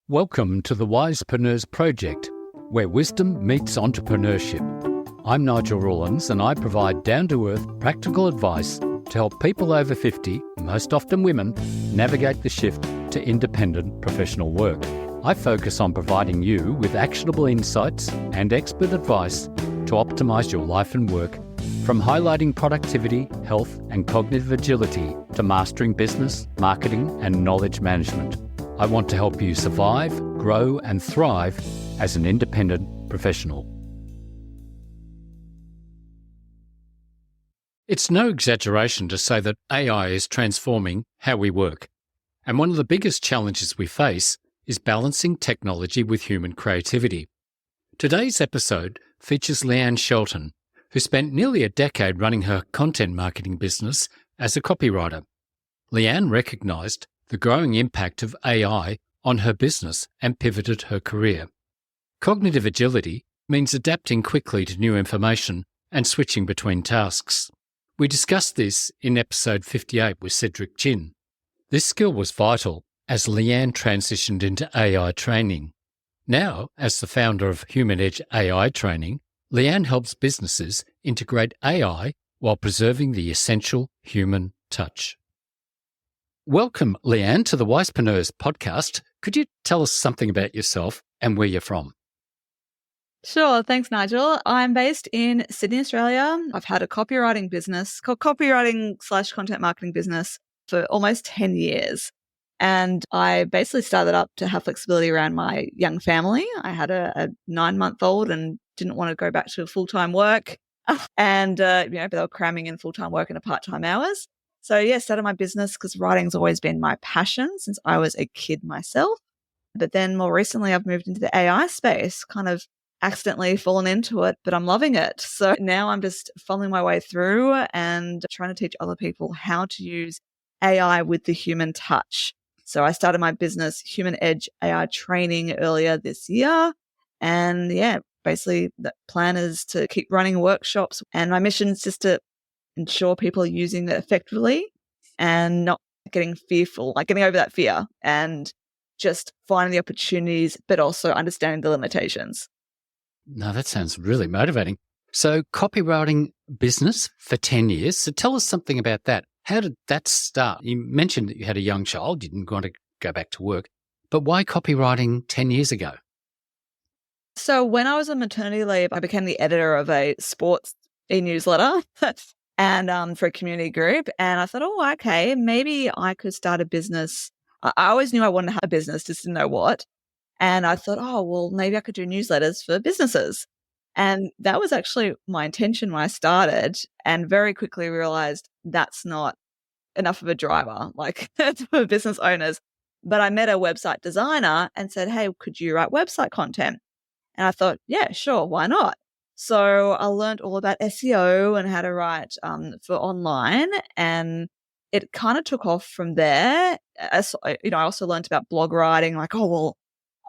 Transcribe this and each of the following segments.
Welcome to the Wisepreneurs project, where wisdom meets entrepreneurship. I'm Nigel Rawlins, and I provide down-to-earth practical advice to help people over 50, most often women, navigate the shift to independent professional work. I focus on providing you with actionable insights and expert advice to optimize your life and work, from highlighting productivity, health, and cognitive agility to mastering business, marketing, and knowledge management. I want to help you survive, grow, and thrive as an independent professional. It's no exaggeration to say that AI is transforming how we work. And one of the biggest challenges we face is balancing technology with human creativity. Today's episode features Leanne Shelton, who spent nearly a decade running her content marketing business as a copywriter. Leanne recognised the growing impact of AI on her business and pivoted her career. Cognitive agility means adapting quickly to new information and switching between tasks. We discussed this in episode 58 with Cedric Chin. This skill was vital as Leanne transitioned into AI training. Now, as the founder of Human Edge AI Training, Leanne helps businesses integrate AI while preserving the essential human touch. Welcome, Leanne, to the Wisepreneurs podcast. Could you tell us something about yourself and where you're from? Sure. Thanks, Nigel. I'm based in Sydney, Australia. I've had a copywriting business called copywriting/content marketing business for almost 10 years. And I basically started up to have flexibility around my young family. I had a 9-month-old and didn't want to go back to full-time work. And, but they were cramming in full-time work into part-time hours. So started my business because writing's always been my passion since I was a kid myself. But then more recently, I've moved into the AI space, kind of accidentally fallen into it, but I'm loving it. So now I'm just following my way through and trying to teach other people how to use AI with the human touch. So I started my business, Human Edge AI Training, earlier this year. And basically the plan is to keep running workshops. And my mission is just to ensure people are using it effectively and not getting fearful, like getting over that fear and just finding the opportunities, but also understanding the limitations. No, that sounds really motivating. So copywriting business for 10 years. So tell us something about that. How did that start? You mentioned that you had a young child, you didn't want to go back to work, but why copywriting 10 years ago? So when I was on maternity leave, I became the editor of a sports e-newsletter and for a community group. And I thought, okay, maybe I could start a business. I always knew I wanted to have a business, just didn't know what. And I thought, maybe I could do newsletters for businesses. And that was actually my intention when I started, and very quickly realized that's not enough of a driver, like for business owners. But I met a website designer and said, hey, could you write website content? And I thought, yeah, sure, why not? So I learned all about SEO and how to write for online, and it kind of took off from there. I also learned about blog writing, like,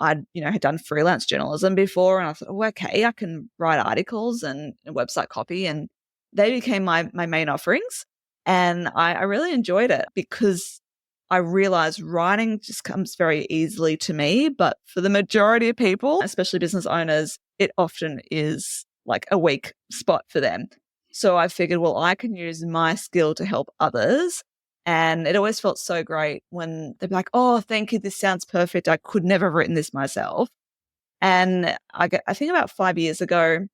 I'd had done freelance journalism before, and I thought, okay, I can write articles and website copy, and they became my main offerings. And I really enjoyed it because I realized writing just comes very easily to me, but for the majority of people, especially business owners, it often is like a weak spot for them. So I figured, I can use my skill to help others. And it always felt so great when they'd be like, oh, thank you, this sounds perfect. I could never have written this myself. And I think about 5 years ago,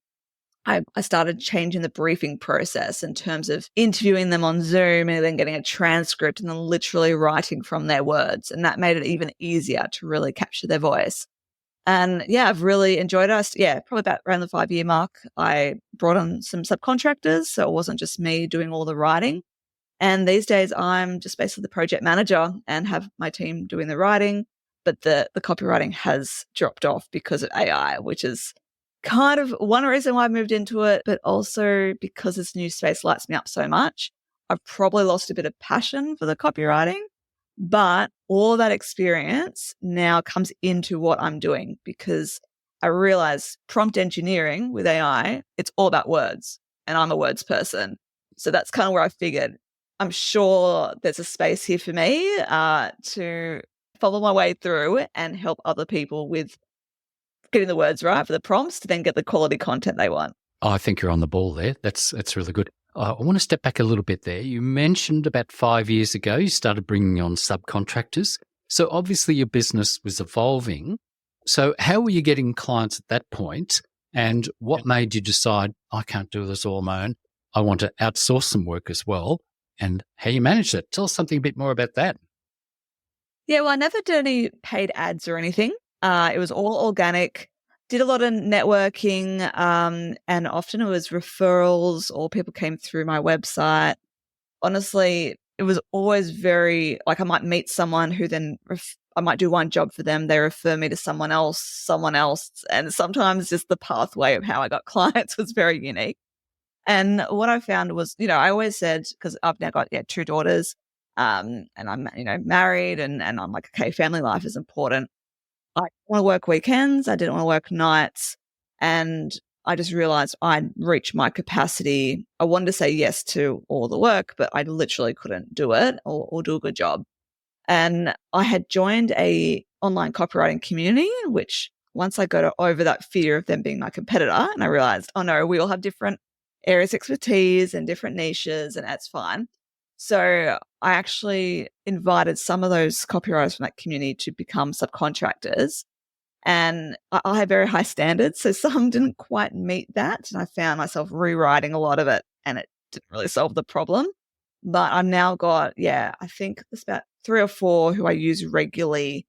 I started changing the briefing process in terms of interviewing them on Zoom and then getting a transcript and then literally writing from their words. And that made it even easier to really capture their voice. And I've really enjoyed it. Probably about around the 5-year mark, I brought on some subcontractors. So it wasn't just me doing all the writing. And these days I'm just basically the project manager and have my team doing the writing. But the copywriting has dropped off because of AI, which is kind of one reason why I moved into it, but also because this new space lights me up so much. I've probably lost a bit of passion for the copywriting, but all that experience now comes into what I'm doing because I realize prompt engineering with AI, it's all about words, and I'm a words person. So that's kind of where I figured I'm sure there's a space here for me to follow my way through and help other people with getting the words right for the prompts to then get the quality content they want. Oh, I think you're on the ball there. That's really good. I want to step back a little bit there. You mentioned about 5 years ago, you started bringing on subcontractors. So obviously your business was evolving. So how were you getting clients at that point? And what made you decide, I can't do this all on my own. I want to outsource some work as well. And how you managed it. Tell us something a bit more about that. Yeah, well, I never did any paid ads or anything. It was all organic. Did a lot of networking, and often it was referrals or people came through my website. Honestly, it was always very, like, I might meet someone who then I might do one job for them. They refer me to someone else. And sometimes just the pathway of how I got clients was very unique. And what I found was, I always said, because I've now got 2 daughters, and I'm, married, and I'm like, okay, family life is important. I didn't want to work weekends. I didn't want to work nights. And I just realized I'd reached my capacity. I wanted to say yes to all the work, but I literally couldn't do it or do a good job. And I had joined a online copywriting community, which once I got over that fear of them being my competitor, and I realized, oh no, we all have different areas of expertise and different niches, and that's fine. So I actually invited some of those copywriters from that community to become subcontractors. And I have very high standards, so some didn't quite meet that. And I found myself rewriting a lot of it, and it didn't really solve the problem. But I've now got, I think there's about 3 or 4 who I use regularly.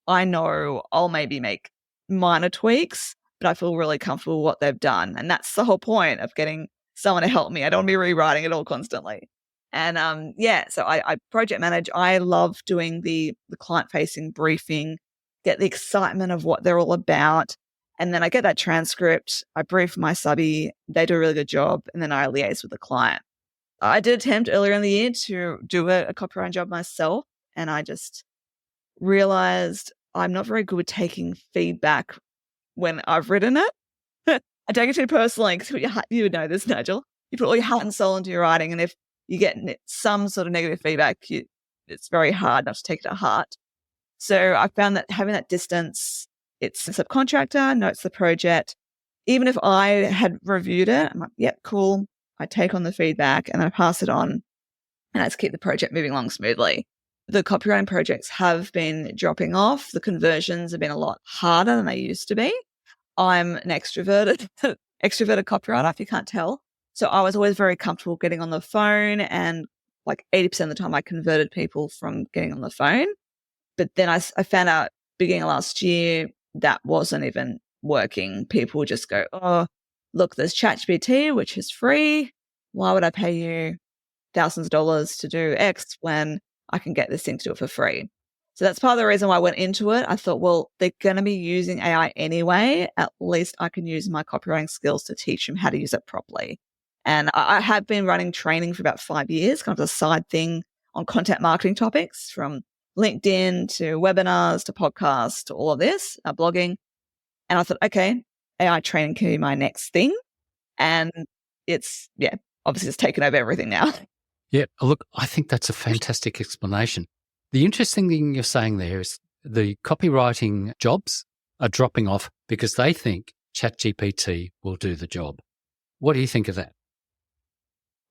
I know I'll maybe make minor tweaks, but I feel really comfortable with what they've done. And that's the whole point of getting someone to help me. I don't want to be rewriting it all constantly. And so I project manage. I love doing the client-facing briefing, get the excitement of what they're all about. And then I get that transcript. I brief my subby. They do a really good job. And then I liaise with the client. I did attempt earlier in the year to do a copywriting job myself. And I just realized I'm not very good with taking feedback when I've written it. I take it too personally because you would know this, Nigel. You put all your heart and soul into your writing. And if you get some sort of negative feedback, it's very hard not to take it to heart. So I found that having that distance, it's a subcontractor, notes the project. Even if I had reviewed it, I'm like, yep, cool. I take on the feedback and I pass it on, and I just keep the project moving along smoothly. The copywriting projects have been dropping off. The conversions have been a lot harder than they used to be. I'm an extroverted copywriter, if you can't tell. So I was always very comfortable getting on the phone, and like 80% of the time I converted people from getting on the phone. But then I found out beginning of last year that wasn't even working. People would just go, oh, look, there's ChatGPT, which is free. Why would I pay you thousands of dollars to do X when I can get this thing to do it for free? So that's part of the reason why I went into it. I thought, well, they're going to be using AI anyway. At least I can use my copywriting skills to teach them how to use it properly. And I have been running training for about 5 years, kind of a side thing on content marketing topics, from LinkedIn to webinars to podcasts to all of this, blogging. And I thought, okay, AI training can be my next thing. And it's, obviously it's taken over everything now. Yeah, look, I think that's a fantastic explanation. The interesting thing you're saying there is the copywriting jobs are dropping off because they think ChatGPT will do the job. What do you think of that?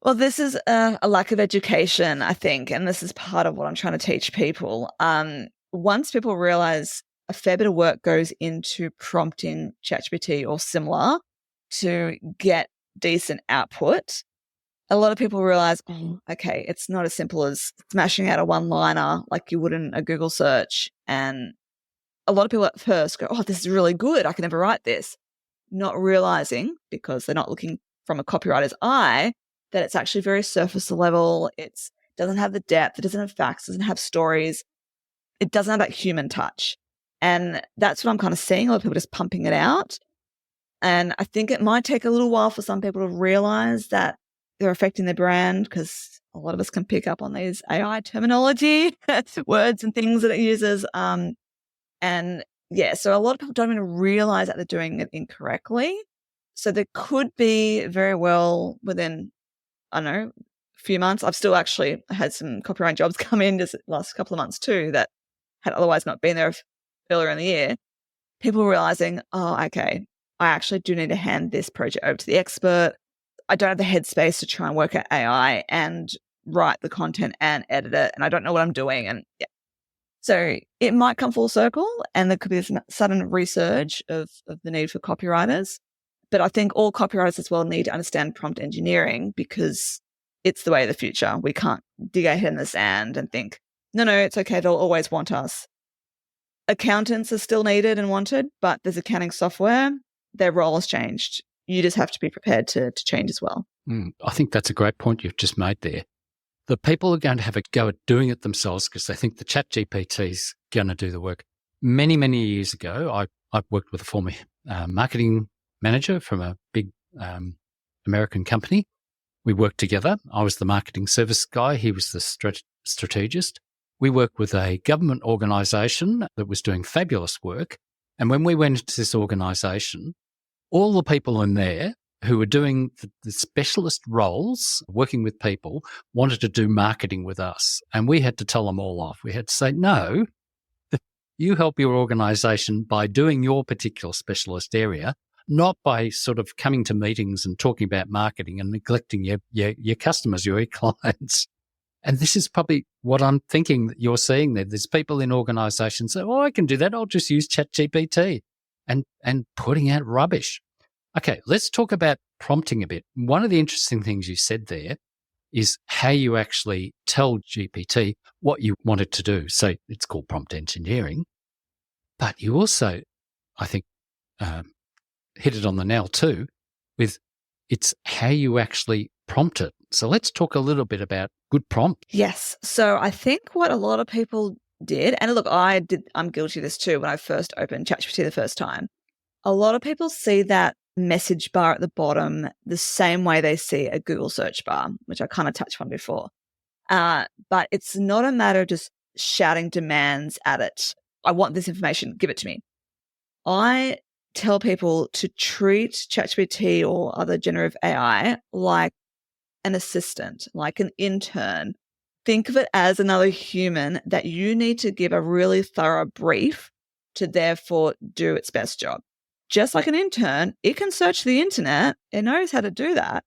Well, this is a lack of education, I think, and this is part of what I'm trying to teach people. Once people realize a fair bit of work goes into prompting ChatGPT or similar to get decent output, a lot of people realize, oh, okay, it's not as simple as smashing out a one-liner like you would in a Google search. And a lot of people at first go, oh, this is really good. I can never write this. Not realizing, because they're not looking from a copywriter's eye, that it's actually very surface level. It doesn't have the depth. It doesn't have facts. It doesn't have stories. It doesn't have that human touch. And that's what I'm kind of seeing. A lot of people just pumping it out. And I think it might take a little while for some people to realize that they're affecting their brand, because a lot of us can pick up on these AI terminology, words and things that it uses. So a lot of people don't even realize that they're doing it incorrectly. So there could be very well within, I don't know, a few months. I've still actually had some copywriting jobs come in just the last couple of months too that had otherwise not been there earlier in the year, people realizing, oh, okay, I actually do need to hand this project over to the expert. I don't have the headspace to try and work at AI and write the content and edit it, and I don't know what I'm doing. And yeah. So it might come full circle, and there could be this sudden resurge of the need for copywriters. But I think all copywriters as well need to understand prompt engineering, because it's the way of the future. We can't dig our head in the sand and think, no, it's okay, they'll always want us. Accountants are still needed and wanted, but there's accounting software. Their role has changed. You just have to be prepared to change as well. I think that's a great point you've just made there. The people are going to have a go at doing it themselves because they think the chat GPT is going to do the work. Many, many years ago, I worked with a former marketing manager from a big American company. We worked together. I was the marketing service guy. He was the strategist. We worked with a government organisation that was doing fabulous work. And when we went into this organisation, all the people in there who were doing the specialist roles, working with people, wanted to do marketing with us. And we had to tell them all off. We had to say, no, you help your organisation by doing your particular specialist area, not by sort of coming to meetings and talking about marketing and neglecting your customers, your clients. And this is probably what I'm thinking that you're seeing there. There's people in organisations say, oh, I can do that. I'll just use ChatGPT and putting out rubbish. Okay, let's talk about prompting a bit. One of the interesting things you said there is how you actually tell GPT what you want it to do. So it's called prompt engineering. But you also, I think, hit it on the nail too, with it's how you actually prompt it. So let's talk a little bit about good prompt. Yes. So I think what a lot of people did, and look, I'm guilty of this too when I first opened ChatGPT the first time. A lot of people see that message bar at the bottom the same way they see a Google search bar, which I kind of touched on before. But it's not a matter of just shouting demands at it. I want this information, give it to me. I tell people to treat ChatGPT or other generative AI like an assistant, like an intern. Think of it as another human that you need to give a really thorough brief to therefore do its best job. Just like an intern, it can search the internet. It knows how to do that,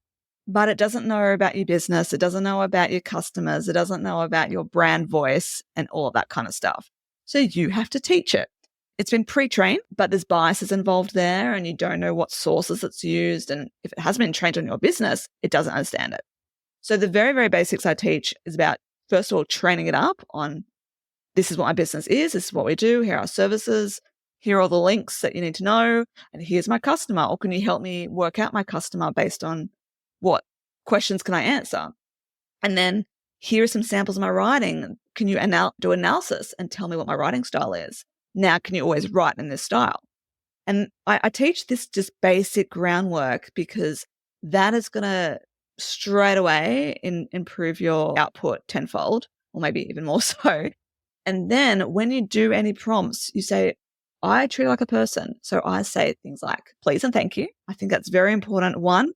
but it doesn't know about your business. It doesn't know about your customers. It doesn't know about your brand voice and all of that kind of stuff. So you have to teach it. It's been pre-trained, but there's biases involved there and you don't know what sources it's used. And if it hasn't been trained on your business, it doesn't understand it. So the very, very basics I teach is about, first of all, training it up on this is what my business is. This is what we do. Here are our services. Here are all the links that you need to know. And here's my customer. Or can you help me work out my customer based on what questions can I answer? And then here are some samples of my writing. Can you do analysis and tell me what my writing style is? Now, can you always write in this style? And I teach this just basic groundwork because that is going to straight away improve your output tenfold, or maybe even more so. And then when you do any prompts, you say, I treat it like a person. So I say things like, please and thank you. I think that's very important. One,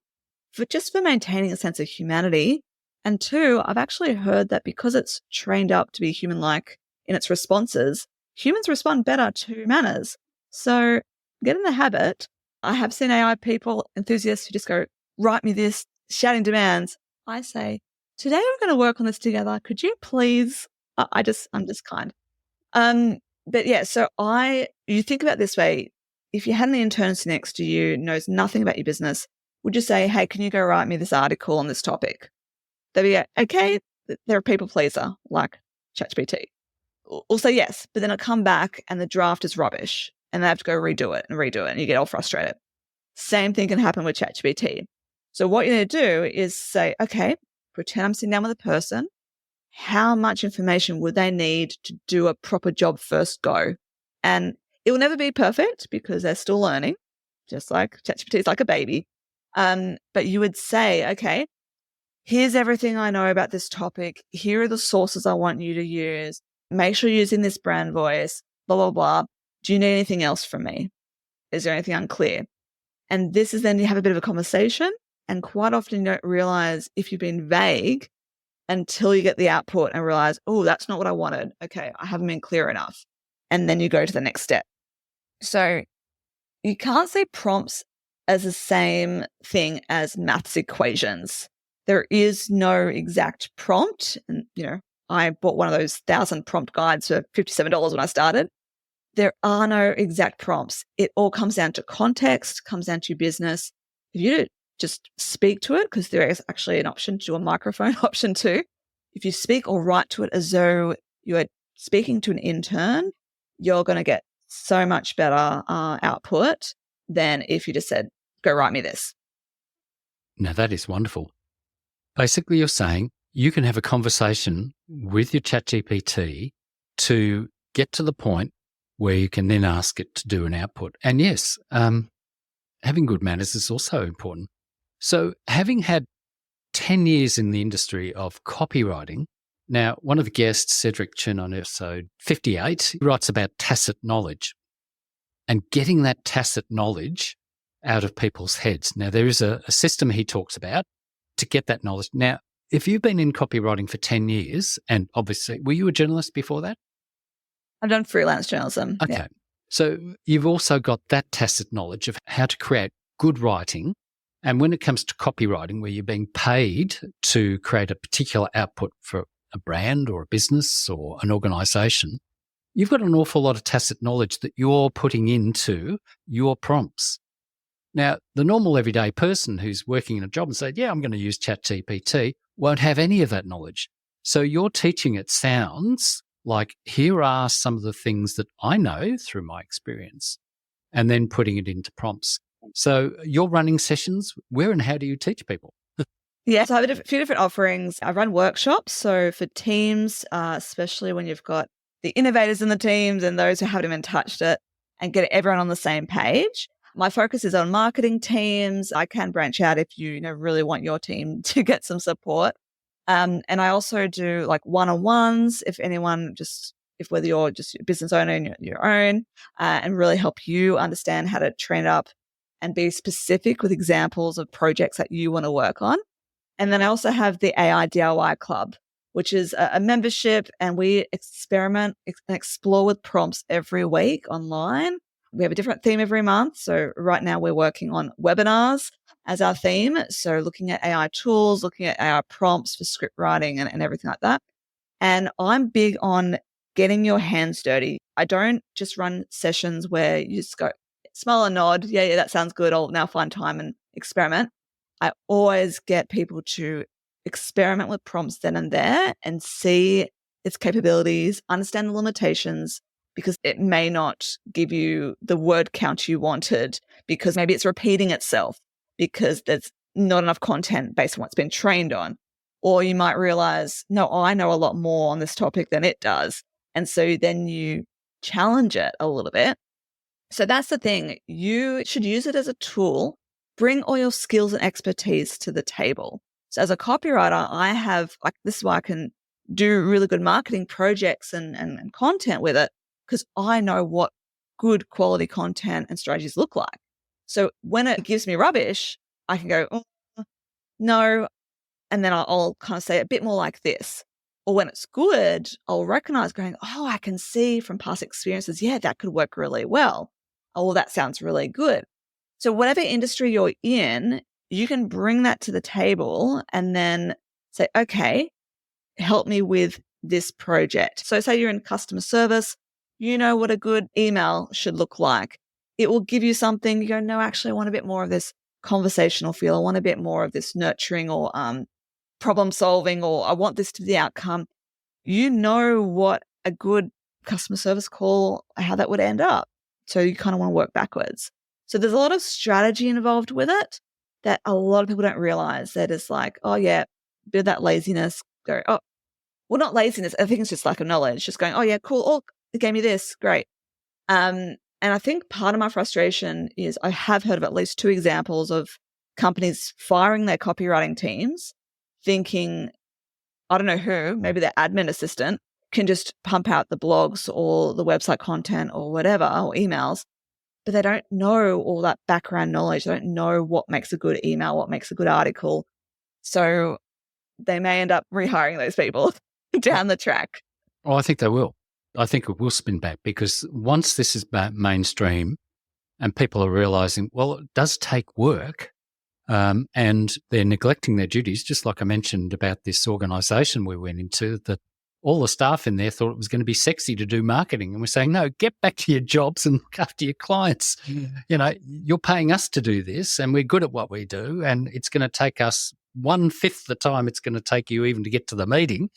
for maintaining a sense of humanity. And two, I've actually heard that because it's trained up to be human-like in its responses, humans respond better to manners. So get in the habit. I have seen AI people, enthusiasts who just go, write me this, shouting demands. I say, today we're going to work on this together. Could you please? I'm just kind. But yeah, so you think about it this way. If you had an intern next to you, knows nothing about your business, would you say, hey, can you go write me this article on this topic? They'd be like, okay, they're a people pleaser like ChatGPT. We'll say yes, but then it'll come back and the draft is rubbish and they have to go redo it and you get all frustrated. Same thing can happen with ChatGPT. So what you need to do is say, okay, pretend I'm sitting down with a person. How much information would they need to do a proper job first go? And it will never be perfect because they're still learning, just like ChatGPT is like a baby. But you would say, okay, here's everything I know about this topic. Here are the sources I want you to use. Make sure you're using this brand voice, blah, blah, blah. Do you need anything else from me? Is there anything unclear? And this is then you have a bit of a conversation. And quite often you don't realize if you've been vague until you get the output and realize, oh, that's not what I wanted. Okay, I haven't been clear enough. and then you go to the next step. So you can't see prompts as the same thing as maths equations. There is no exact prompt. And, I bought one of those 1,000 prompt guides for $57 when I started. There are no exact prompts. It all comes down to context, comes down to your business. If you just speak to it, because there is actually an option to do a microphone option too. If you speak or write to it as though you're speaking to an intern, you're going to get so much better output than if you just said, go write me this. Now, that is wonderful. Basically, you're saying you can have a conversation with your ChatGPT to get to the point where you can then ask it to do an output. And yes, having good manners is also important. So having had 10 years in the industry of copywriting, now one of the guests, Cedric Chin, on episode 58, writes about tacit knowledge and getting that tacit knowledge out of people's heads. Now, there is a system he talks about to get that knowledge. Now, if you've been in copywriting for 10 years, and obviously, were you a journalist before that? I've done freelance journalism. Okay. Yeah. So you've also got that tacit knowledge of how to create good writing. And when it comes to copywriting, where you're being paid to create a particular output for a brand or a business or an organization, you've got an awful lot of tacit knowledge that you're putting into your prompts. Now, the normal everyday person who's working in a job and said, yeah, I'm going to use ChatGPT, won't have any of that knowledge. So you're teaching it sounds like, here are some of the things that I know through my experience, and then putting it into prompts. So you're running sessions. Where and how do you teach people? Yeah, so I have a few different offerings. I run workshops. So for teams, especially when you've got the innovators in the teams and those who haven't even touched it, and get everyone on the same page. My focus is on marketing teams. I can branch out if you really want your team to get some support. And I also do like one-on-ones if whether you're just a business owner and your own, and really help you understand how to train up and be specific with examples of projects that you want to work on. And then I also have the AI DIY Club, which is a membership, and we experiment and explore with prompts every week online. We have a different theme every month. So right now we're working on webinars as our theme. So looking at AI tools, looking at AI prompts for script writing and everything like that. And I'm big on getting your hands dirty. I don't just run sessions where you just go, smile and nod. Yeah, that sounds good. I'll now find time and experiment. I always get people to experiment with prompts then and there and see its capabilities, understand the limitations, because it may not give you the word count you wanted, because maybe it's repeating itself because there's not enough content based on what's been trained on. Or you might realize, no, I know a lot more on this topic than it does. And so then you challenge it a little bit. So that's the thing. You should use it as a tool. Bring all your skills and expertise to the table. So as a copywriter, this is why I can do really good marketing projects and content with it, because I know what good quality content and strategies look like. So when it gives me rubbish, I can go, oh, no, and then I'll kind of say a bit more like this. Or when it's good, I'll recognize going, oh, I can see from past experiences, yeah, that could work really well. Oh, well, that sounds really good. So whatever industry you're in, you can bring that to the table and then say, okay, help me with this project. So say you're in customer service, you know what a good email should look like. It will give you something. You go, no, actually, I want a bit more of this conversational feel. I want a bit more of this nurturing or problem solving, or I want this to be the outcome. You know what a good customer service call, how that would end up. So you kind of want to work backwards. So there's a lot of strategy involved with it that a lot of people don't realize. That it's like, oh yeah, bit of that laziness. Go, oh, well, not laziness. I think it's just lack of knowledge. Just going, oh yeah, cool. Oh, it gave me this. Great. And I think part of my frustration is I have heard of at least 2 examples of companies firing their copywriting teams, thinking, I don't know who, maybe their admin assistant can just pump out the blogs or the website content or whatever, or emails, but they don't know all that background knowledge. They don't know what makes a good email, what makes a good article. So they may end up rehiring those people down the track. Oh, I think they will. I think it will spin back, because once this is mainstream and people are realizing, well, it does take work, and they're neglecting their duties, just like I mentioned about this organization we went into, that all the staff in there thought it was going to be sexy to do marketing. And we're saying, no, get back to your jobs and look after your clients. You know, you're paying us to do this and we're good at what we do. And it's going to take us 1/5 the time it's going to take you even to get to the meeting.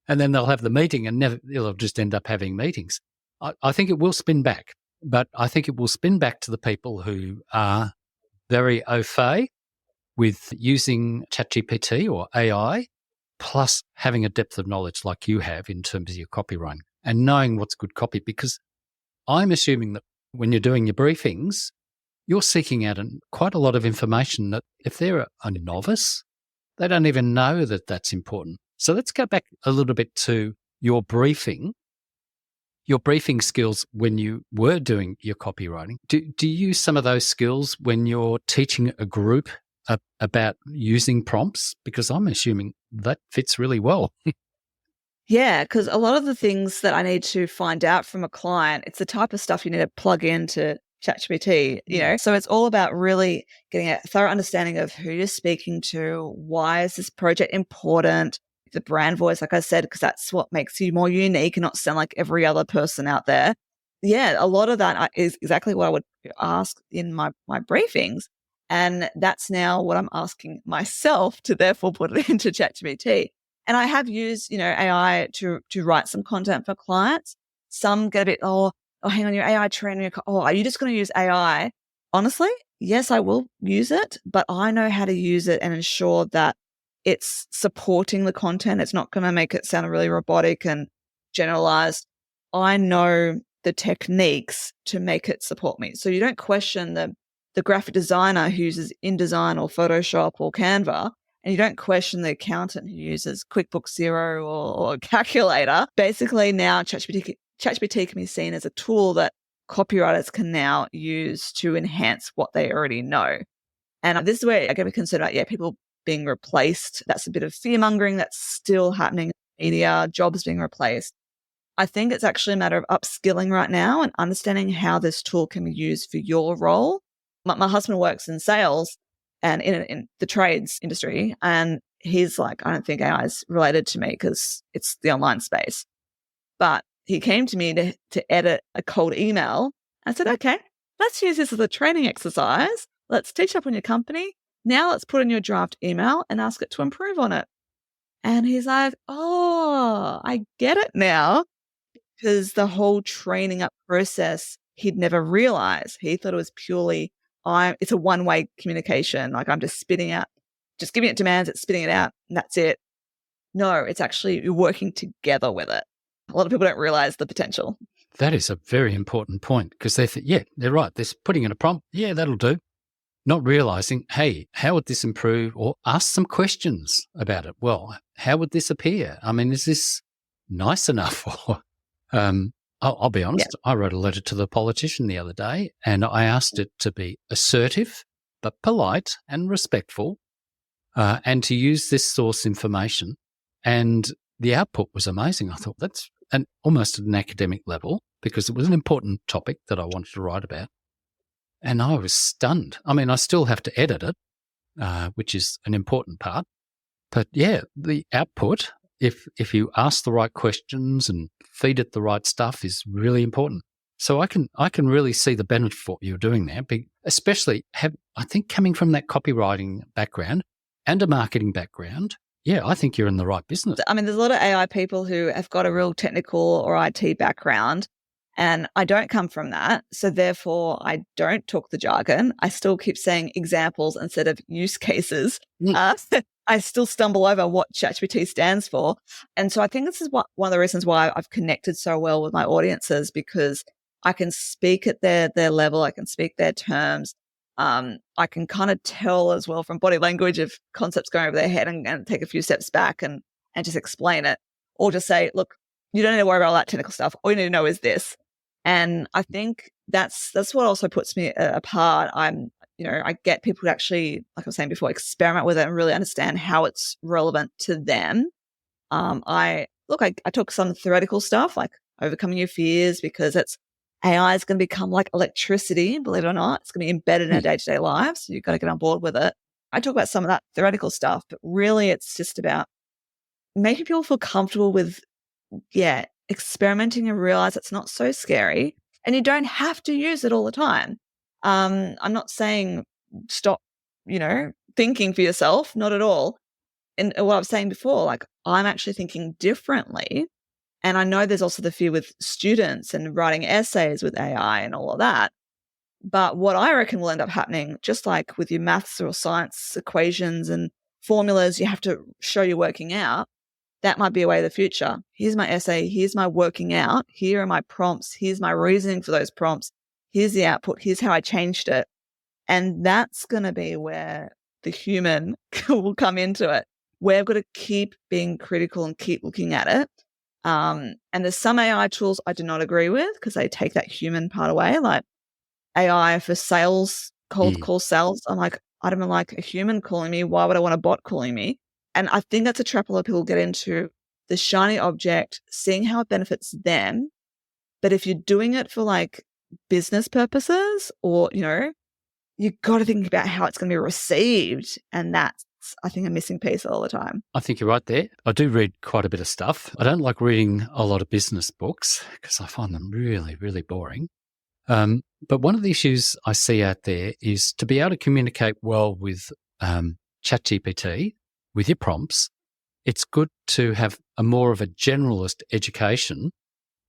And then they'll have the meeting and they'll just end up having meetings. I think it will spin back, but I think it will spin back to the people who are very au fait with using ChatGPT or AI, plus having a depth of knowledge like you have in terms of your copywriting and knowing what's good copy. Because I'm assuming that when you're doing your briefings, you're seeking out quite a lot of information that if they're a novice, they don't even know that that's important. So let's go back a little bit to your briefing skills when you were doing your copywriting. Do you use some of those skills when you're teaching a group about using prompts? Because I'm assuming that fits really well. Yeah, because a lot of the things that I need to find out from a client, it's the type of stuff you need to plug into ChatGPT, you know? So it's all about really getting a thorough understanding of who you're speaking to, why is this project important, the brand voice, like I said, because that's what makes you more unique and not sound like every other person out there. Yeah, a lot of that is exactly what I would ask in my briefings. And that's now what I'm asking myself to therefore put it into ChatGPT. And I have used, AI to write some content for clients. Some get a bit, hang on, your AI training. Are you just going to use AI? Honestly, yes, I will use it, but I know how to use it and ensure that it's supporting the content. It's not going to make it sound really robotic and generalized. I know the techniques to make it support me. So you don't question the graphic designer who uses InDesign or Photoshop or Canva, and you don't question the accountant who uses QuickBooks Xero or Calculator. Basically now ChatGPT can be seen as a tool that copywriters can now use to enhance what they already know. And this is where I get to consider, people being replaced. That's a bit of fear-mongering that's still happening in media, jobs being replaced. I think it's actually a matter of upskilling right now and understanding how this tool can be used for your role. My husband works in sales and in the trades industry, and he's like, I don't think AI is related to me because it's the online space. But he came to me to edit a cold email. I said, okay, let's use this as a training exercise. Let's teach up on your company. Now let's put in your draft email and ask it to improve on it. And he's like, oh, I get it now. Because the whole training up process, he'd never realized. He thought it was purely, it's a one-way communication. Like I'm just spitting out, just giving it demands, it's spitting it out, and that's it. No, it's actually you're working together with it. A lot of people don't realize the potential. That is a very important point, because they think, they're right. They're putting in a prompt. Yeah, that'll do. Not realizing, hey, how would this improve? Or ask some questions about it. Well, how would this appear? I mean, is this nice enough? Or I'll be honest, I wrote a letter to the politician the other day and I asked it to be assertive, but polite and respectful, and to use this source information. And the output was amazing. I thought that's almost at an academic level, because it was an important topic that I wanted to write about. And I was stunned. I mean, I still have to edit it, which is an important part. But the output, if you ask the right questions and feed it the right stuff, is really important. So I can really see the benefit of what you're doing there, especially I think coming from that copywriting background and a marketing background. Yeah, I think you're in the right business. I mean, there's a lot of AI people who have got a real technical or IT background, and I don't come from that. So therefore, I don't talk the jargon. I still keep saying examples instead of use cases. I still stumble over what ChatGPT stands for. And so I think this is one of the reasons why I've connected so well with my audiences, because I can speak at their level. I can speak their terms. I can kind of tell as well from body language if concepts going over their head and take a few steps back and just explain it, or just say, look, you don't need to worry about all that technical stuff. All you need to know is this. And I think that's what also puts me apart. I get people to actually, like I was saying before, experiment with it and really understand how it's relevant to them. I look, I took some theoretical stuff like overcoming your fears because AI is going to become like electricity, believe it or not. It's going to be embedded in our day-to-day lives. So you've got to get on board with it. I talk about some of that theoretical stuff, but really it's just about making people feel comfortable with, experimenting and realize it's not so scary and you don't have to use it all the time. I'm not saying stop, thinking for yourself, not at all. And what I was saying before, like I'm actually thinking differently. And I know there's also the fear with students and writing essays with AI and all of that. But what I reckon will end up happening, just like with your maths or science equations and formulas you have to show you're working out, that might be a way of the future. Here's my essay. Here's my working out. Here are my prompts. Here's my reasoning for those prompts. Here's the output. Here's how I changed it. And that's going to be where the human will come into it. We've got to keep being critical and keep looking at it. And there's some AI tools I do not agree with because they take that human part away, like AI for sales, cold call sales. I'm like, I don't like a human calling me. Why would I want a bot calling me? And I think that's a trap a lot of people get into, the shiny object, seeing how it benefits them. But if you're doing it for like business purposes or, you've got to think about how it's going to be received. And that's, I think, a missing piece all the time. I think you're right there. I do read quite a bit of stuff. I don't like reading a lot of business books because I find them really, really boring. But one of the issues I see out there is to be able to communicate well with ChatGPT, with your prompts. It's good to have a more of a generalist education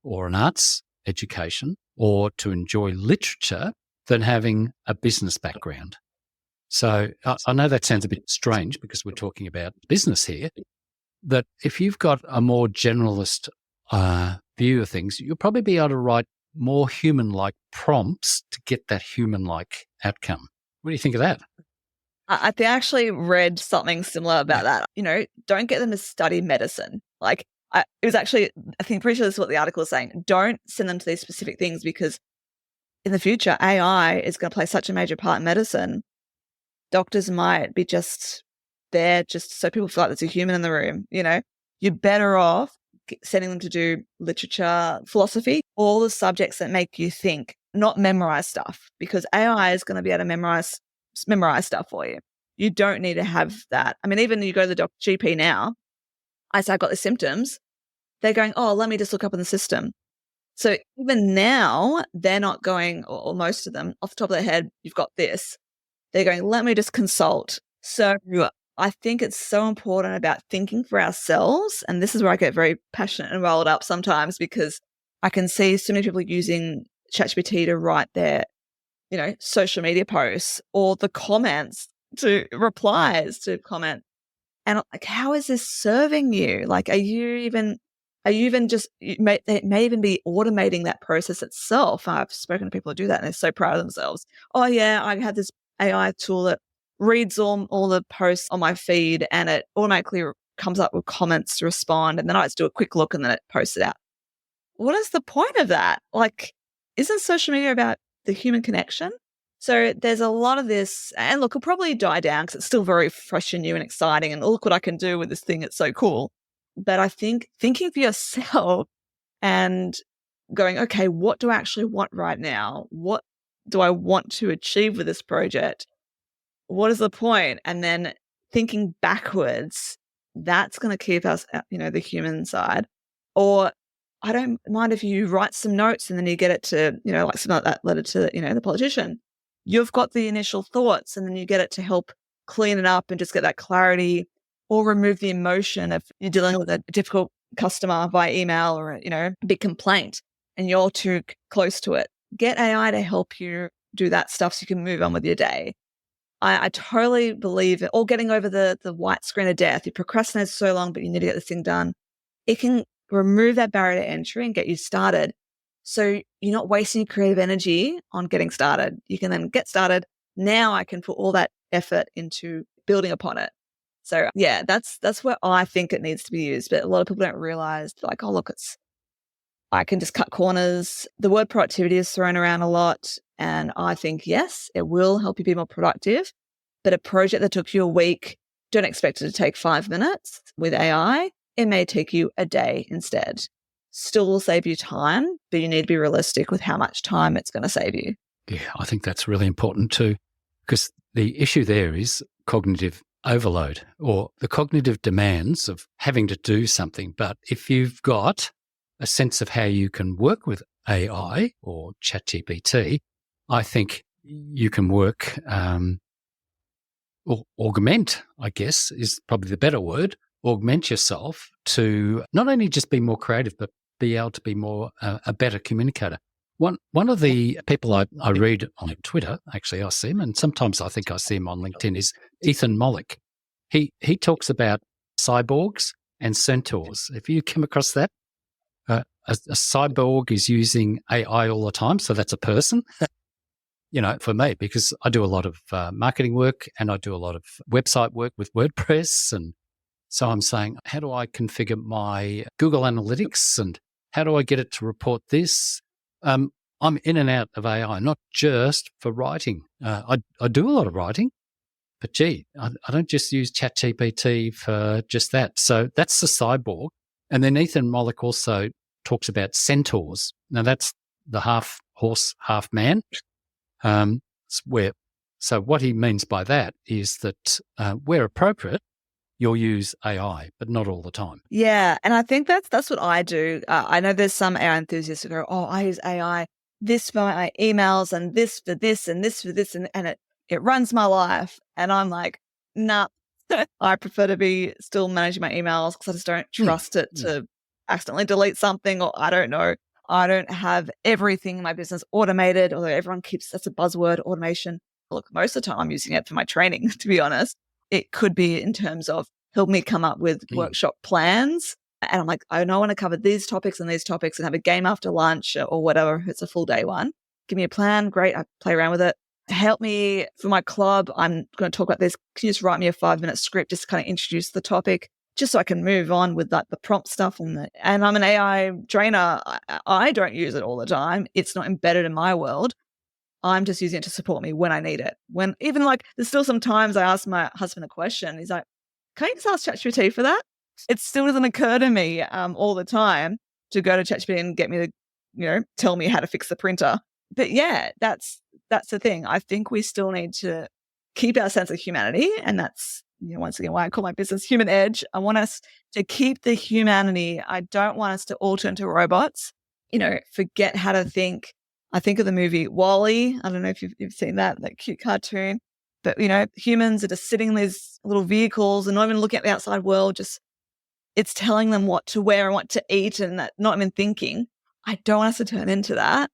or an arts education or to enjoy literature than having a business background. So I know that sounds a bit strange because we're talking about business here, that if you've got a more generalist view of things, you'll probably be able to write more human-like prompts to get that human-like outcome. What do you think of that? I actually read something similar about that. Don't get them to study medicine. Like it was actually, I think pretty sure this is what the article is saying. Don't send them to these specific things because in the future, AI is going to play such a major part in medicine. Doctors might be just there just so people feel like there's a human in the room. You're better off sending them to do literature, philosophy, all the subjects that make you think, not memorize stuff, because AI is going to be able to memorize stuff for you. You don't need to have that. I mean, even you go to the GP now, I say I've got the symptoms. They're going, oh, let me just look up in the system. So even now, they're not going, or most of them, off the top of their head, you've got this. They're going, let me just consult. So I think it's so important about thinking for ourselves. And this is where I get very passionate and rolled up sometimes because I can see so many people using ChatGPT to write their, social media posts or the comments to replies to comment. And like, how is this serving you? Like, it may even be automating that process itself. I've spoken to people who do that and they're so proud of themselves. Oh yeah, I have this AI tool that reads all the posts on my feed and it automatically comes up with comments to respond. And then I just do a quick look and then it posts it out. What is the point of that? Like, isn't social media about the human connection? So there's a lot of this, and look, it'll probably die down because it's still very fresh and new and exciting. And look what I can do with this thing. It's so cool. But I think thinking for yourself and going, okay, what do I actually want right now? What do I want to achieve with this project? What is the point? And then thinking backwards, that's going to keep us, the human side. Or I don't mind if you write some notes and then you get it to, like something like that letter to, the politician. You've got the initial thoughts and then you get it to help clean it up and just get that clarity or remove the emotion if you're dealing with a difficult customer by email or, a big complaint and you're too close to it. Get AI to help you do that stuff so you can move on with your day. I totally believe it. Or getting over the white screen of death. You procrastinate so long, but you need to get this thing done. It can remove that barrier to entry and get you started. So you're not wasting your creative energy on getting started. You can then get started. Now I can put all that effort into building upon it. So yeah, that's where I think it needs to be used. But a lot of people don't realize, like, oh, look, I can just cut corners. The word productivity is thrown around a lot. And I think, yes, it will help you be more productive. But a project that took you a week, don't expect it to take 5 minutes with AI. it may take you a day instead. Still will save you time, but you need to be realistic with how much time it's going to save you. Yeah, I think that's really important too, because the issue there is cognitive overload or the cognitive demands of having to do something. But if you've got a sense of how you can work with AI or ChatGPT, I think you can work or augment, I guess, is probably the better word, augment yourself to not only just be more creative, but be able to be more a better communicator. One of the people I read on Twitter, actually I see him, and sometimes I think I see him on LinkedIn, is Ethan Mollick. He talks about cyborgs and centaurs. If you come across that, a cyborg is using AI all the time, so that's a person. For me, because I do a lot of marketing work and I do a lot of website work with WordPress. And so I'm saying, how do I configure my Google Analytics and how do I get it to report this? I'm in and out of AI, not just for writing. I do a lot of writing, but gee, I don't just use ChatGPT for just that. So that's the cyborg. And then Ethan Mollick also talks about centaurs. Now that's the half horse, half man. So what he means by that is that where appropriate, you'll use AI, but not all the time. Yeah, and I think that's what I do. I know there's some AI enthusiasts who go, "Oh, I use AI this for my emails and this for this and this for this, and it runs my life." And I'm like, nah, I prefer to be still managing my emails because I just don't trust it to accidentally delete something, or I don't know. I don't have everything in my business automated, although everyone keeps, that's a buzzword, automation. Look, most of the time I'm using it for my training, to be honest. It could be in terms of help me come up with workshop plans. And I'm like, I know I want to cover these topics and have a game after lunch or whatever. If it's a full day one. Give me a plan. Great. I play around with it. Help me for my club. I'm going to talk about this. Can you just write me a 5-minute script, just kind of introduce the topic, just so I can move on with like the prompt stuff. And I'm an AI trainer. I don't use it all the time. It's not embedded in my world. I'm just using it to support me when I need it. When even like there's still some times I ask my husband a question. He's like, "Can you just ask ChatGPT for that?" It still doesn't occur to me all the time to go to ChatGPT and get me to, tell me how to fix the printer. But yeah, that's the thing. I think we still need to keep our sense of humanity, and that's once again why I call my business Human Edge. I want us to keep the humanity. I don't want us to all turn to robots. Forget how to think. I think of the movie WALL-E. I don't know if you've seen that cute cartoon. But, humans are just sitting in these little vehicles and not even looking at the outside world. Just it's telling them what to wear and what to eat and that not even thinking. I don't want us to turn into that.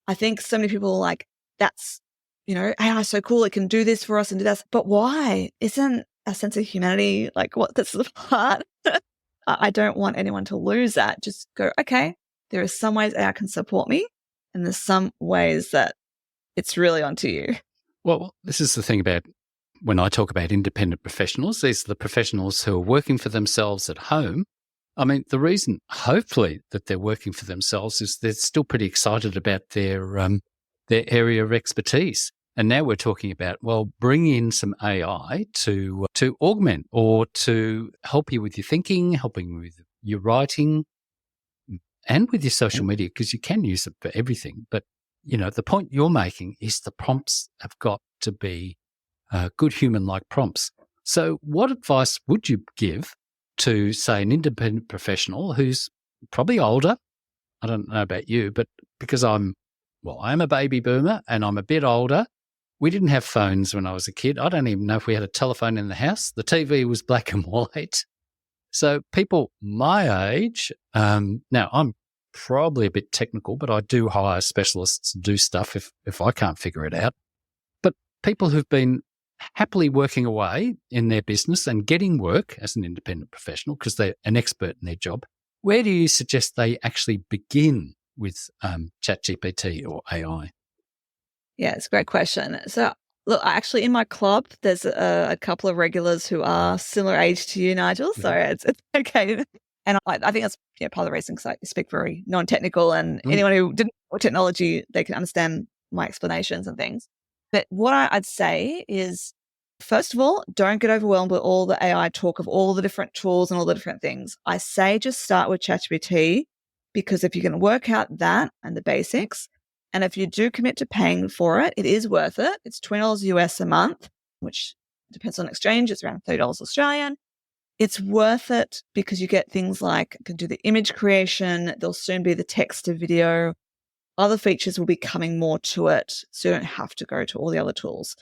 I think so many people are like, that's, AI is so cool. It can do this for us and do that. But why? Isn't a sense of humanity what that's the part? I don't want anyone to lose that. Just go, okay, there are some ways AI can support me. And there's some ways that it's really onto you. Well, this is the thing about when I talk about independent professionals, these are the professionals who are working for themselves at home. I mean, the reason, hopefully, that they're working for themselves is they're still pretty excited about their area of expertise. And now we're talking about, bring in some AI to augment or to help you with your thinking, helping with your writing, and with your social media, because you can use it for everything. But, the point you're making is the prompts have got to be good human-like prompts. So what advice would you give to, say, an independent professional who's probably older? I don't know about you, but because I'm a baby boomer and I'm a bit older. We didn't have phones when I was a kid. I don't even know if we had a telephone in the house. The TV was black and white. So people my age, now I'm probably a bit technical, but I do hire specialists to do stuff if I can't figure it out. But people who've been happily working away in their business and getting work as an independent professional because they're an expert in their job, where do you suggest they actually begin with ChatGPT or AI? Yeah, it's a great question. So look, actually in my club, there's a couple of regulars who are similar age to you, Nigel. So it's okay. And I think that's part of the reason because I speak very non-technical and anyone who didn't know technology, they can understand my explanations and things. But what I'd say is First of all, don't get overwhelmed with all the AI talk of all the different tools and all the different things. I say just start with ChatGPT, because if you can work out that and the basics, and if you do commit to paying for it, it is worth it. It's $20 US a month, which depends on exchange. It's around $30 Australian. It's worth it because you get things like, you can do the image creation. There'll soon be the text to video. Other features will be coming more to it, so you don't have to go to all the other tools.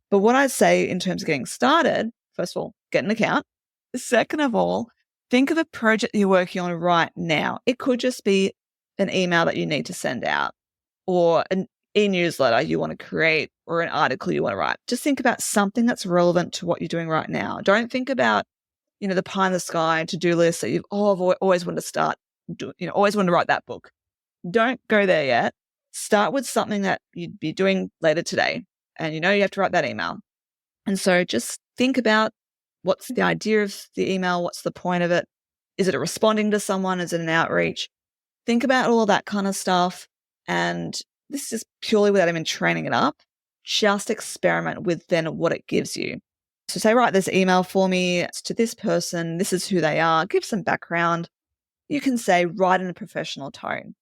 But what I'd say in terms of getting started, first of all, get an account. Second of all, think of a project you're working on right now. It could just be an email that you need to send out, or an e-newsletter you want to create, or an article you want to write. Just think about something that's relevant to what you're doing right now. Don't think about, the pie in the sky to-do list that I've always wanted to start, always wanted to write that book. Don't go there yet. Start with something that you'd be doing later today, and you have to write that email. And so just think about, what's the idea of the email? What's the point of it? Is it a responding to someone? Is it an outreach? Think about all of that kind of stuff. And this is purely without even training it up. Just experiment with then what it gives you. So say, write this email for me. It's to this person. This is who they are. Give some background. You can say, write in a professional tone.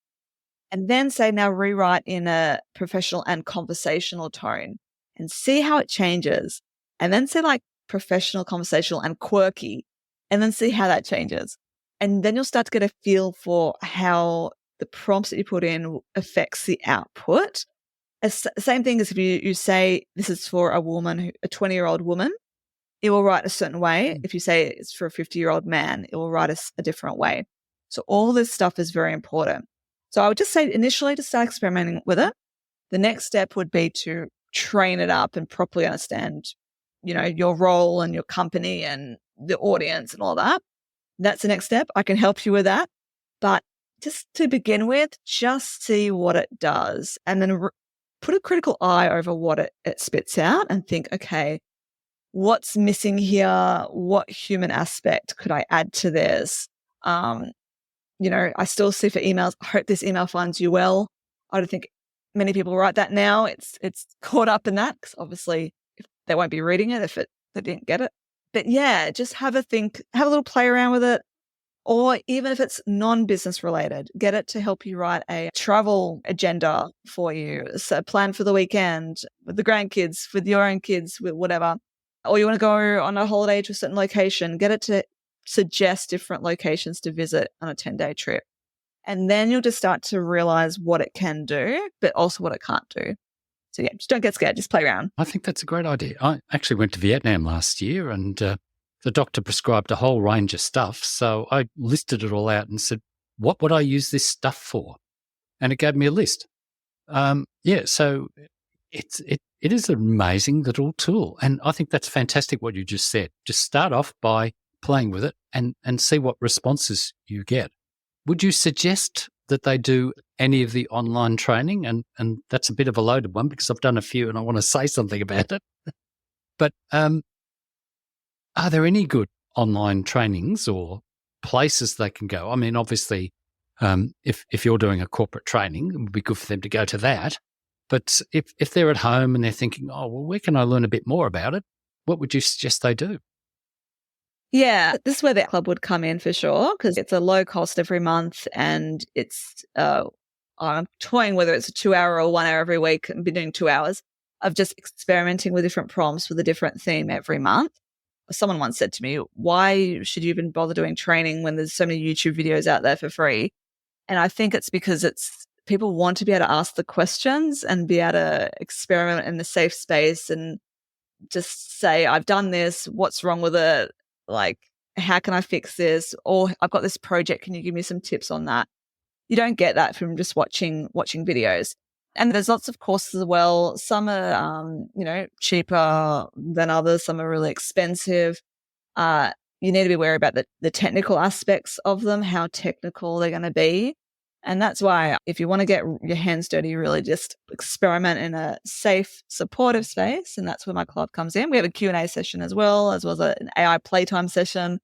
And then say, now rewrite in a professional and conversational tone, and see how it changes. And then say like professional, conversational, and quirky, and then see how that changes. And then you'll start to get a feel for how the prompts that you put in affects the output. Same thing as if you say this is for a woman, a 20-year-old woman, it will write a certain way. If you say it's for a 50-year-old man, it will write a different way. So all this stuff is very important. So I would just say initially to start experimenting with it. The next step would be to train it up and properly understand, your role and your company and the audience and all that. That's the next step. I can help you with that. But just to begin with, just see what it does, and then put a critical eye over what it spits out, and think, okay, what's missing here? What human aspect could I add to this? I still see for emails, I hope this email finds you well. I don't think many people write that now. It's caught up in that, because obviously they won't be reading it if they didn't get it. But yeah, just have a think, have a little play around with it. Or even if it's non-business related, get it to help you write a travel agenda for you. So plan for the weekend with the grandkids, with your own kids, with whatever. Or you want to go on a holiday to a certain location, get it to suggest different locations to visit on a 10-day trip. And then you'll just start to realize what it can do, but also what it can't do. So yeah, just don't get scared, just play around. I think that's a great idea. I actually went to Vietnam last year, and the doctor prescribed a whole range of stuff. So I listed it all out and said, what would I use this stuff for? And it gave me a list. So it is an amazing little tool. And I think that's fantastic what you just said. Just start off by playing with it and see what responses you get. Would you suggest that they do any of the online training? And that's a bit of a loaded one, because I've done a few and I want to say something about it. But are there any good online trainings or places they can go? I mean, obviously, if you're doing a corporate training, it would be good for them to go to that. But if they're at home and they're thinking, oh, well, where can I learn a bit more about it? What would you suggest they do? Yeah, this is where the club would come in for sure, because it's a low cost every month, and it's, I'm toying whether it's a 2-hour or 1 hour every week. I've been doing 2 hours of just experimenting with different prompts with a different theme every month. Someone once said to me, why should you even bother doing training when there's so many YouTube videos out there for free? And I think it's because people want to be able to ask the questions and be able to experiment in the safe space and just say, I've done this, what's wrong with it? Like, how can I fix this? Or I've got this project, can you give me some tips on that? You don't get that from just watching videos. And there's lots of courses as well. Some are, cheaper than others. Some are really expensive. You need to be aware about the technical aspects of them, how technical they're going to be. And that's why if you want to get your hands dirty, really just experiment in a safe, supportive space. And that's where my club comes in. We have a Q&A session as well as an AI playtime session.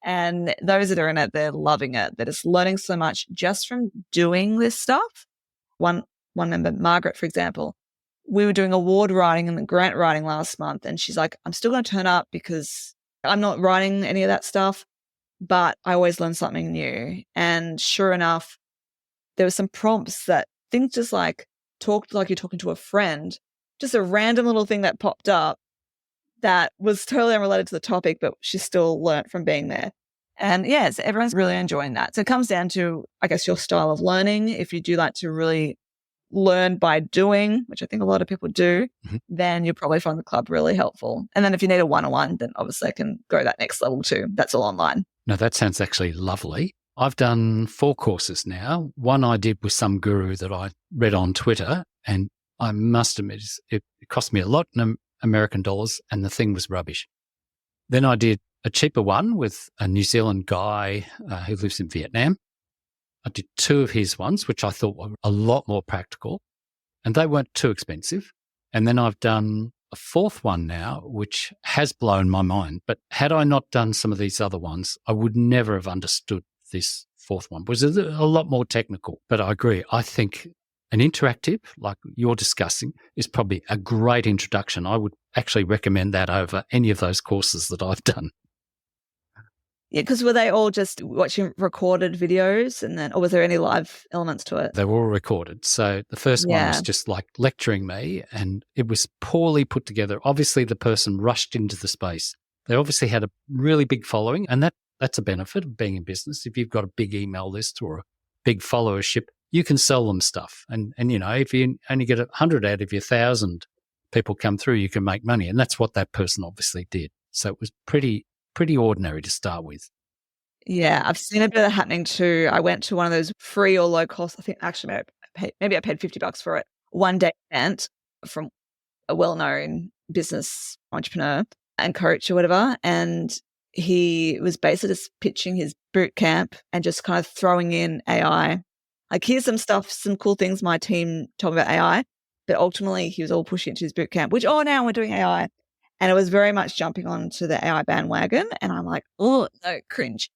And those that are in it, they're loving it. They're just learning so much just from doing this stuff. One member, Margaret, for example, we were doing award writing and grant writing last month. And she's like, I'm still going to turn up because I'm not writing any of that stuff, but I always learn something new. And sure enough, there were some prompts that things just like talked like you're talking to a friend, just a random little thing that popped up that was totally unrelated to the topic, but she still learnt from being there. And yes, everyone's really enjoying that. So it comes down to, I guess, your style of learning. If you do like to really learn by doing, which I think a lot of people do, then you'll probably find the club really helpful. And then if you need a one-on-one, then obviously I can go that next level too. That's all online. No, that sounds actually lovely. I've done 4 courses now. One I did with some guru that I read on Twitter, and I must admit it cost me a lot in American dollars, and the thing was rubbish. Then I did a cheaper one with a New Zealand guy who lives in Vietnam. I did 2 of his ones, which I thought were a lot more practical, and they weren't too expensive. And then I've done a 4th one now, which has blown my mind. But had I not done some of these other ones, I would never have understood this 4th one. It was a lot more technical. But I agree. I think an interactive, like you're discussing, is probably a great introduction. I would actually recommend that over any of those courses that I've done. Yeah, because were they all just watching recorded videos or was there any live elements to it? They were all recorded. So the first one was just like lecturing me, and it was poorly put together. Obviously, the person rushed into the space. They obviously had a really big following, and that's a benefit of being in business. If you've got a big email list or a big followership, you can sell them stuff. And if you only get 100 out of your 1,000 people come through, you can make money. And that's what that person obviously did. So it was pretty ordinary to start with. Yeah, I've seen a bit of that happening too. I went to one of those free or low cost, I think actually maybe I paid $50 for it, one day event from a well-known business entrepreneur and coach or whatever. And he was basically just pitching his boot camp and just kind of throwing in AI. Like, here's some stuff, some cool things my team told me about AI, but ultimately he was all pushing it to his boot camp, which, now we're doing AI. And it was very much jumping onto the AI bandwagon. And I'm like, oh, no, cringe.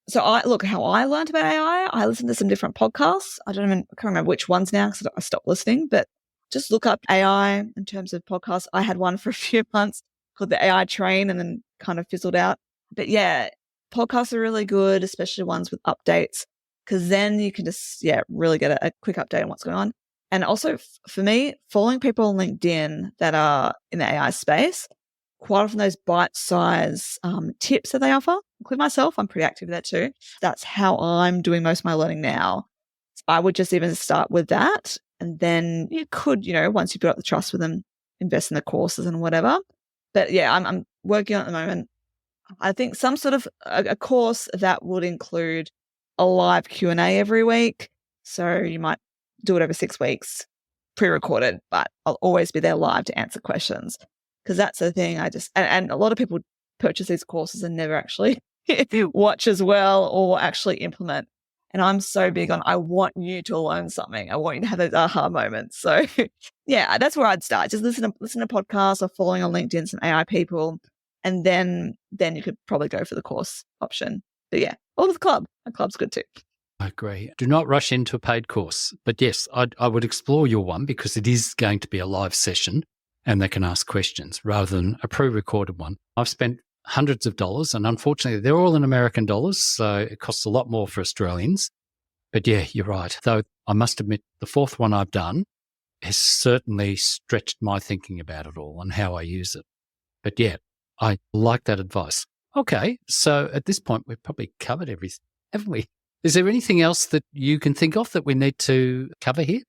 So how I learned about AI, I listened to some different podcasts. I can't remember which ones now because I stopped listening, but just look up AI in terms of podcasts. I had one for a few months called the AI Train and then kind of fizzled out. But yeah, podcasts are really good, especially ones with updates, because then you can just, really get a quick update on what's going on. And also for me, following people on LinkedIn that are in the AI space, quite often those bite-size tips that they offer, including myself, I'm pretty active with that too. That's how I'm doing most of my learning now. I would just even start with that. And then you could, once you've built up the trust with them, invest in the courses and whatever. But yeah, I'm working on it at the moment. I think some sort of a course that would include a live Q&A every week. So you might do it over 6 weeks, pre-recorded, but I'll always be there live to answer questions. Because that's the thing, and a lot of people purchase these courses and never actually watch as well or actually implement. And I'm so big on, I want you to learn something. I want you to have those aha moments. So yeah, that's where I'd start. Just listen to podcasts or following on LinkedIn some AI people. And then you could probably go for the course option. But yeah, or the club. A club's good too. I agree. Do not rush into a paid course. But yes, I would explore your one because it is going to be a live session and they can ask questions rather than a pre-recorded one. I've spent hundreds of dollars and unfortunately they're all in American dollars, so it costs a lot more for Australians. But yeah, you're right. Though I must admit the 4th one I've done has certainly stretched my thinking about it all and how I use it. But yeah, I like that advice. Okay, so at this point we've probably covered everything, haven't we? Is there anything else that you can think of that we need to cover here?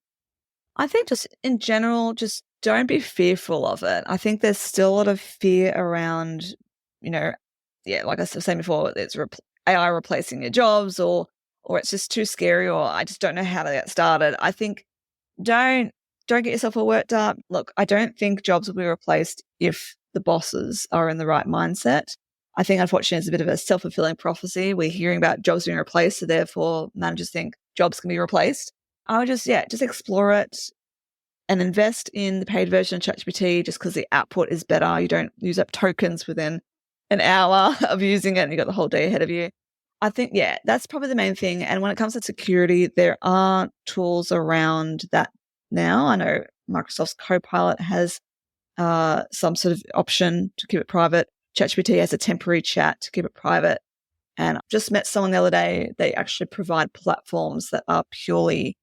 I think just in general, just don't be fearful of it. I think there's still a lot of fear around, like I was saying before, it's AI replacing your jobs or it's just too scary or I just don't know how to get started. I think don't get yourself all worked up. Look, I don't think jobs will be replaced if the bosses are in the right mindset. I think, unfortunately, it's a bit of a self-fulfilling prophecy. We're hearing about jobs being replaced, so therefore managers think jobs can be replaced. I would just explore it and invest in the paid version of ChatGPT just because the output is better. You don't use up tokens within an hour of using it and you've got the whole day ahead of you. I think, that's probably the main thing. And when it comes to security, there are tools around that now. I know Microsoft's Copilot has some sort of option to keep it private. ChatGPT has a temporary chat to keep it private. And I just met someone the other day. They actually provide platforms that are purely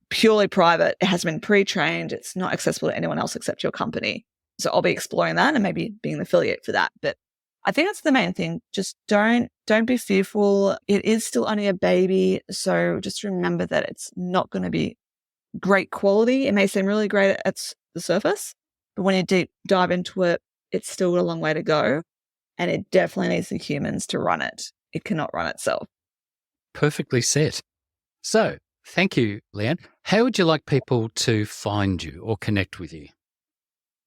private. It has been pre-trained. It's not accessible to anyone else except your company. So I'll be exploring that and maybe being an affiliate for that. But I think that's the main thing. Just don't be fearful. It is still only a baby. So just remember that it's not going to be great quality. It may seem really great at the surface, but when you deep dive into it, it's still got a long way to go. And it definitely needs the humans to run it. It cannot run itself. Perfectly said. So thank you, Leanne. How would you like people to find you or connect with you?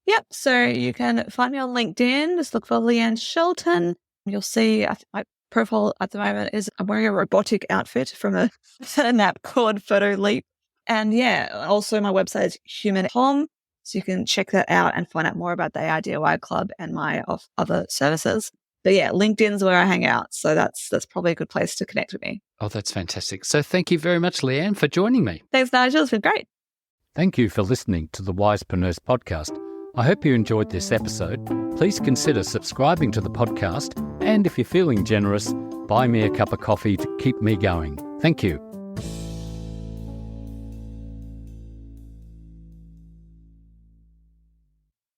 Yep. So you can find me on LinkedIn. Just look for Leanne Shelton. You'll see my profile at the moment is I'm wearing a robotic outfit from an app called Photo Leap. And also my website is human.com. So you can check that out and find out more about the AI DIY Club and my other services. But LinkedIn's where I hang out. So that's probably a good place to connect with me. Oh, that's fantastic. So thank you very much, Leanne, for joining me. Thanks, Nigel. It's been great. Thank you for listening to the Wisepreneurs podcast. I hope you enjoyed this episode. Please consider subscribing to the podcast. And if you're feeling generous, buy me a cup of coffee to keep me going. Thank you.